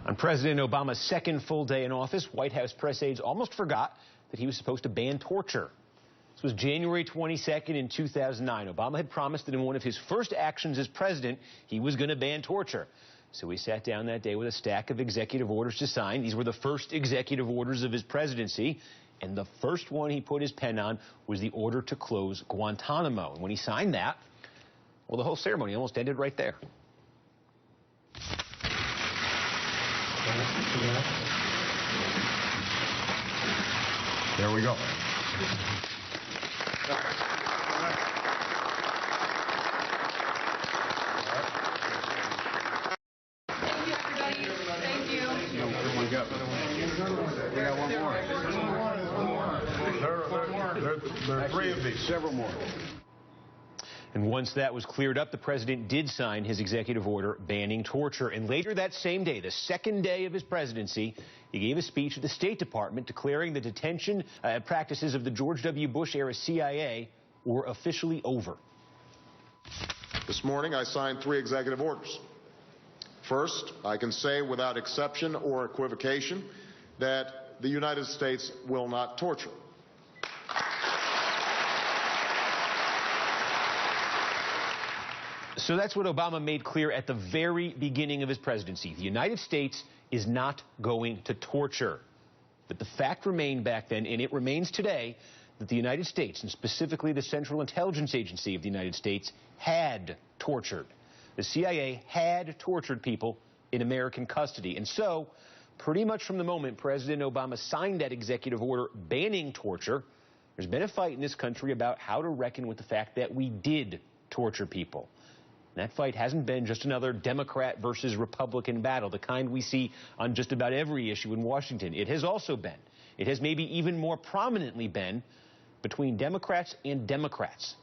On President Obama's second full day in office, White House press aides almost forgot that he was supposed to ban torture. This was January 22nd in 2009. Obama had promised that in one of his first actions as president, he was going to ban torture. So he sat down that day with a stack of executive orders to sign. These were the first executive orders of his presidency. And the first one he put his pen on was the order to close Guantanamo. And when he signed that, well, the whole ceremony almost ended right there. There we go. Thank you, everybody. Thank you. We got one more. There are three of these. Several more. And once that was cleared up, the president did sign his executive order banning torture. And later that same day, the second day of his presidency, he gave a speech at the State Department declaring the detention practices of the George W. Bush-era CIA were officially over. This morning, I signed 3 executive orders. First, I can say without exception or equivocation that the United States will not torture. So that's what Obama made clear at the very beginning of his presidency. The United States is not going to torture. But the fact remained back then, and it remains today, that the United States, and specifically the Central Intelligence Agency of the United States, had tortured. The CIA had tortured people in American custody. And so, pretty much from the moment President Obama signed that executive order banning torture, there's been a fight in this country about how to reckon with the fact that we did torture people. That fight hasn't been just another Democrat versus Republican battle, the kind we see on just about every issue in Washington. It has also been, it has maybe even more prominently been, between Democrats and Democrats.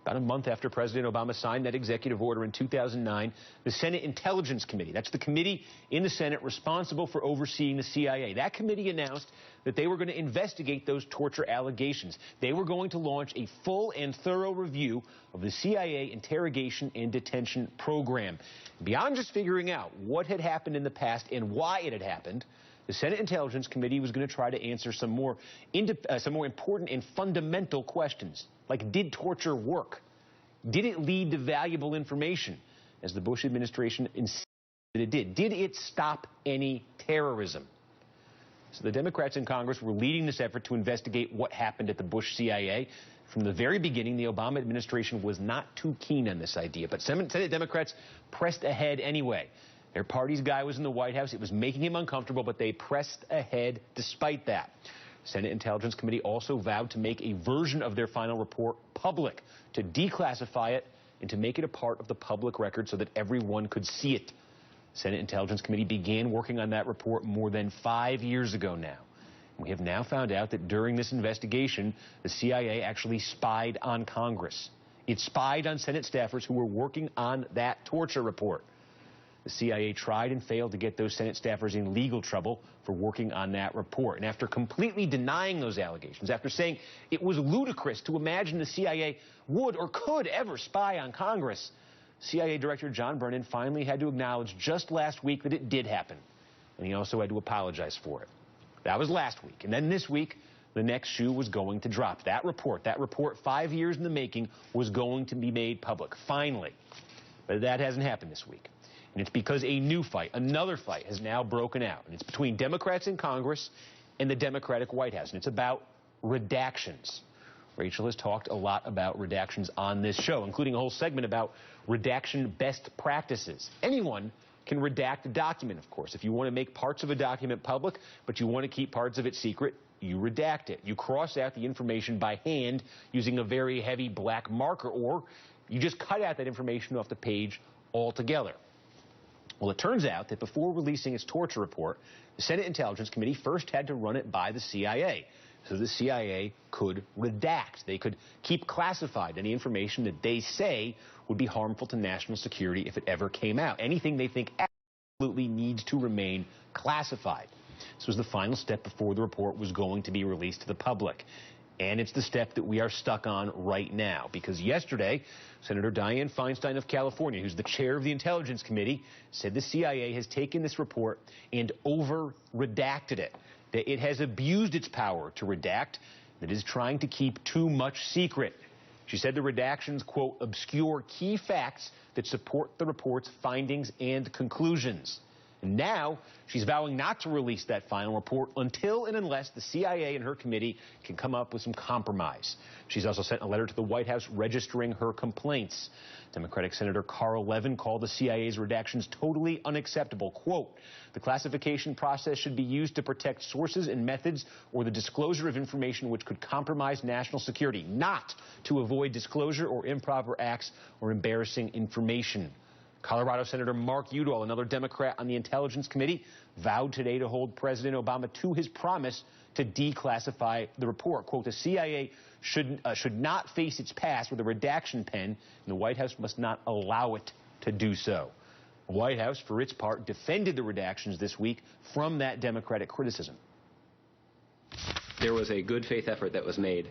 About a month after President Obama signed that executive order in 2009, the Senate Intelligence Committee, that's the committee in the Senate responsible for overseeing the CIA, that committee announced that they were going to investigate those torture allegations. They were going to launch a full and thorough review of the CIA interrogation and detention program. Beyond just figuring out what had happened in the past and why it had happened, the Senate Intelligence Committee was going to try to answer some more important and fundamental questions, like did torture work? Did it lead to valuable information, as the Bush administration insisted it did? Did it stop any terrorism? So the Democrats in Congress were leading this effort to investigate what happened at the Bush CIA. From the very beginning, the Obama administration was not too keen on this idea, but Senate Democrats pressed ahead anyway. Their party's guy was in the White House. It was making him uncomfortable, but they pressed ahead despite that. The Senate Intelligence Committee also vowed to make a version of their final report public, to declassify it and to make it a part of the public record so that everyone could see it. The Senate Intelligence Committee began working on that report more than 5 years ago now. We have now found out that during this investigation, the CIA actually spied on Congress. It spied on Senate staffers who were working on that torture report. The CIA tried and failed to get those Senate staffers in legal trouble for working on that report. And after completely denying those allegations, after saying it was ludicrous to imagine the CIA would or could ever spy on Congress, CIA Director John Brennan finally had to acknowledge just last week that it did happen. And he also had to apologize for it. That was last week. And then this week, the next shoe was going to drop. That report 5 years in the making, was going to be made public, finally. But that hasn't happened this week. And it's because a new fight, another fight, has now broken out. And it's between Democrats in Congress and the Democratic White House. And it's about redactions. Rachel has talked a lot about redactions on this show, including a whole segment about redaction best practices. Anyone can redact a document, of course. If you want to make parts of a document public, but you want to keep parts of it secret, you redact it. You cross out the information by hand using a very heavy black marker, or you just cut out that information off the page altogether. Well, it turns out that before releasing its torture report, the Senate Intelligence Committee first had to run it by the CIA. So the CIA could redact. They could keep classified any information that they say would be harmful to national security if it ever came out. Anything they think absolutely needs to remain classified. This was the final step before the report was going to be released to the public. And it's the step that we are stuck on right now, because yesterday, Senator Dianne Feinstein of California, who's the chair of the Intelligence Committee, said the CIA has taken this report and over-redacted it, that it has abused its power to redact, that it is trying to keep too much secret. She said the redactions, quote, obscure key facts that support the report's findings and conclusions. And now she's vowing not to release that final report until and unless the CIA and her committee can come up with some compromise. She's also sent a letter to the White House registering her complaints. Democratic Senator Carl Levin called the CIA's redactions totally unacceptable. Quote, the classification process should be used to protect sources and methods or the disclosure of information which could compromise national security, not to avoid disclosure or improper acts or embarrassing information. Colorado Senator Mark Udall, another Democrat on the Intelligence Committee, vowed today to hold President Obama to his promise to declassify the report. Quote, the CIA should not face its past with a redaction pen, and the White House must not allow it to do so. The White House, for its part, defended the redactions this week from that Democratic criticism. There was a good faith effort that was made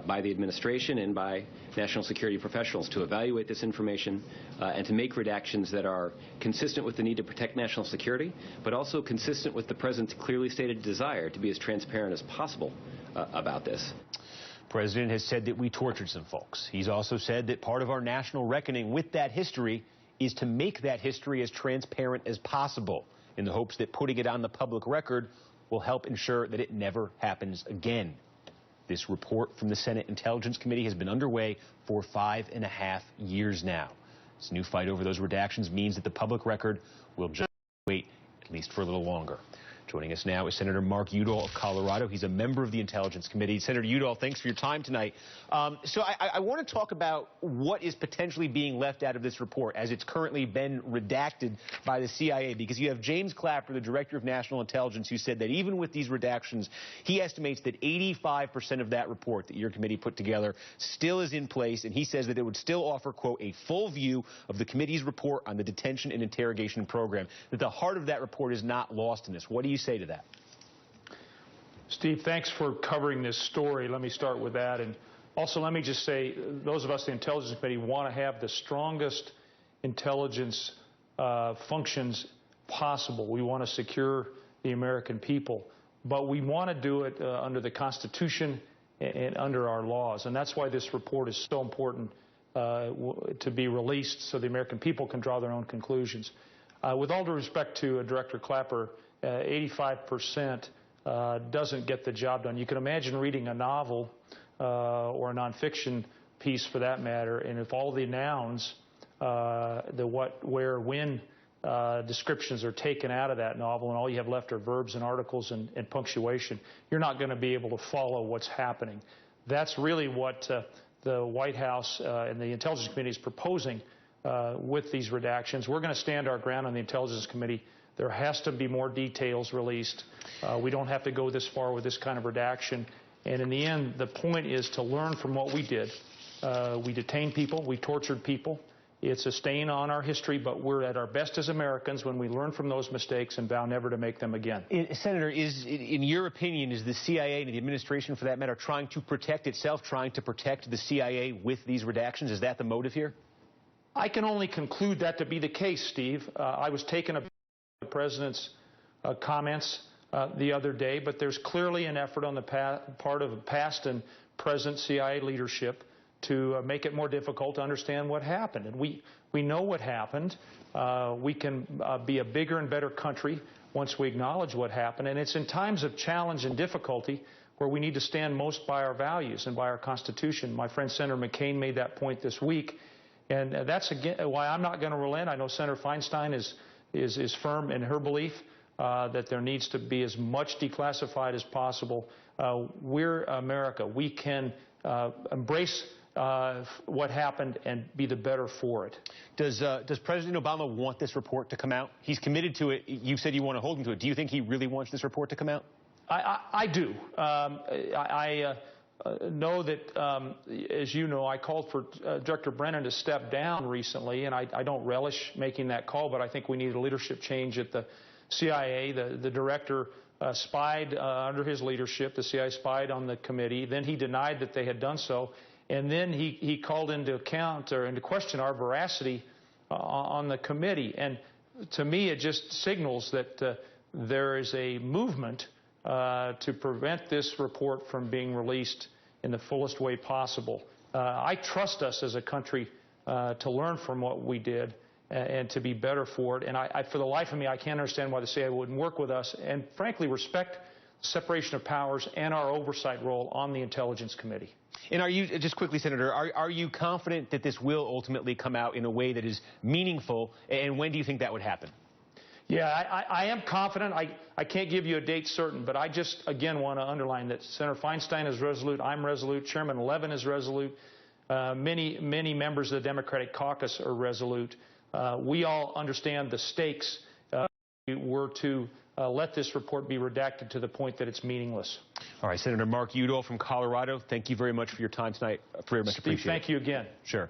by the administration and by national security professionals to evaluate this information and to make redactions that are consistent with the need to protect national security, but also consistent with the President's clearly stated desire to be as transparent as possible about this. The President has said that we tortured some folks. He's also said that part of our national reckoning with that history is to make that history as transparent as possible, in the hopes that putting it on the public record will help ensure that it never happens again. This report from the Senate Intelligence Committee has been underway for 5.5 years now. This new fight over those redactions means that the public record will just wait at least for a little longer. Joining us now is Senator Mark Udall of Colorado. He's a member of the Intelligence Committee. Senator Udall, thanks for your time tonight. So I want to talk about what is potentially being left out of this report as it's currently been redacted by the CIA, because you have James Clapper, the Director of National Intelligence, who said that even with these redactions, he estimates that 85% of that report that your committee put together still is in place, and he says that it would still offer, quote, a full view of the committee's report on the detention and interrogation program, that the heart of that report is not lost in this. What do you say to that? Steve, thanks for covering this story. Let me start with that. And also, let me just say, those of us, the Intelligence Committee, want to have the strongest intelligence functions possible. We want to secure the American people, but we want to do it under the Constitution and under our laws. And that's why this report is so important to be released so the American people can draw their own conclusions. With all due respect to Director Clapper, 85% doesn't get the job done. You can imagine reading a novel or a nonfiction piece for that matter, and if all the nouns, the what, where, when descriptions are taken out of that novel and all you have left are verbs and articles and punctuation, you're not going to be able to follow what's happening. That's really what the White House and the Intelligence Committee is proposing with these redactions. We're going to stand our ground on the Intelligence Committee. There has to be more details released. We don't have to go this far with this kind of redaction. And in the end, the point is to learn from what we did. We detained people. We tortured people. It's a stain on our history, but we're at our best as Americans when we learn from those mistakes and vow never to make them again. Senator, in your opinion, is the CIA and the administration, for that matter, trying to protect itself, trying to protect the CIA with these redactions? Is that the motive here? I can only conclude that to be the case, Steve. I was taken aback by the President's comments the other day, but there's clearly an effort on the part of past and present CIA leadership to make it more difficult to understand what happened. And we know what happened. We can be a bigger and better country once we acknowledge what happened. And it's in times of challenge and difficulty where we need to stand most by our values and by our Constitution. My friend Senator McCain made that point this week. And that's again why I'm not going to relent. I know Senator Feinstein is firm in her belief that there needs to be as much declassified as possible. We're America. We can embrace what happened and be the better for it. Does President Obama want this report to come out? He's committed to it. You said you want to hold him to it. Do you think he really wants this report to come out? I do. I know that, as you know, I called for Director Brennan to step down recently, and I don't relish making that call, but I think we need a leadership change at the CIA. The director spied under his leadership. The CIA spied on the committee. Then he denied that they had done so. And then he called into account or into question our veracity on the committee. And to me, it just signals that there is a movement to prevent this report from being released in the fullest way possible. I trust us as a country to learn from what we did and to be better for it. And for the life of me, I can't understand why the CIA wouldn't work with us and, frankly, respect separation of powers and our oversight role on the Intelligence Committee. And are you, just quickly, Senator, are you confident that this will ultimately come out in a way that is meaningful, and when do you think that would happen? Yeah, I am confident. I can't give you a date certain, but I just, again, want to underline that Senator Feinstein is resolute, I'm resolute, Chairman Levin is resolute, many members of the Democratic caucus are resolute. We all understand the stakes were to let this report be redacted to the point that it's meaningless. All right, Senator Mark Udall from Colorado, thank you very much for your time tonight. Very much appreciated. Steve, thank you again. Sure.